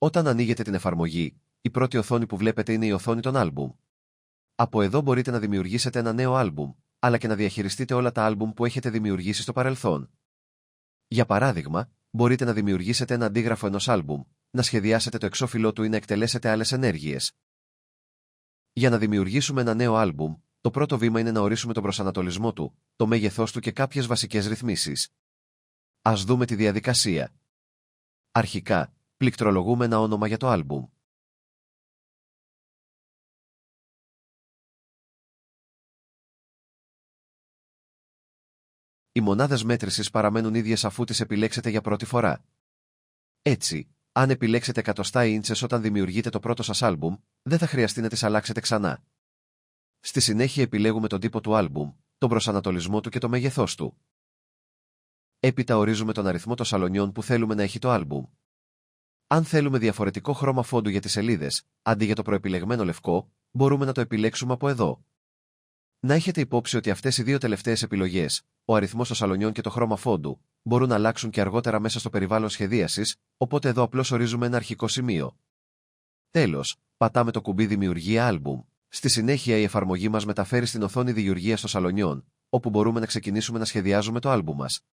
Όταν ανοίγετε την εφαρμογή, η πρώτη οθόνη που βλέπετε είναι η οθόνη των άλμπουμ. Από εδώ μπορείτε να δημιουργήσετε ένα νέο άλμπουμ, αλλά και να διαχειριστείτε όλα τα άλμπουμ που έχετε δημιουργήσει στο παρελθόν. Για παράδειγμα, μπορείτε να δημιουργήσετε ένα αντίγραφο ενός άλμπουμ, να σχεδιάσετε το εξώφυλλό του ή να εκτελέσετε άλλες ενέργειες. Για να δημιουργήσουμε ένα νέο άλμπουμ, το πρώτο βήμα είναι να ορίσουμε τον προσανατολισμό του, το μέγεθός του και κάποιες βασικές ρυθμίσεις. Ας δούμε τη διαδικασία. Αρχικά, πληκτρολογούμε ένα όνομα για το άλμπουμ. Οι μονάδες μέτρησης παραμένουν ίδιες αφού τις επιλέξετε για πρώτη φορά. Έτσι, αν επιλέξετε εκατοστά ίντσες όταν δημιουργείτε το πρώτο σας άλμπουμ, δεν θα χρειαστεί να τις αλλάξετε ξανά. Στη συνέχεια επιλέγουμε τον τύπο του άλμπουμ, τον προσανατολισμό του και το μέγεθός του. Έπειτα ορίζουμε τον αριθμό των σαλονιών που θέλουμε να έχει το άλμπουμ. Αν θέλουμε διαφορετικό χρώμα φόντου για τις σελίδες, αντί για το προεπιλεγμένο λευκό, μπορούμε να το επιλέξουμε από εδώ. Να έχετε υπόψη ότι αυτές οι δύο τελευταίες επιλογές, ο αριθμός των σαλονιών και το χρώμα φόντου, μπορούν να αλλάξουν και αργότερα μέσα στο περιβάλλον σχεδίασης, οπότε εδώ απλώς ορίζουμε ένα αρχικό σημείο. Τέλος, πατάμε το κουμπί Δημιουργία άλμπουμ. Στη συνέχεια η εφαρμογή μας μεταφέρει στην οθόνη δημιουργίας των σαλονιών, όπου μπορούμε να ξεκινήσουμε να σχεδιάζουμε το άλμπουμ μας.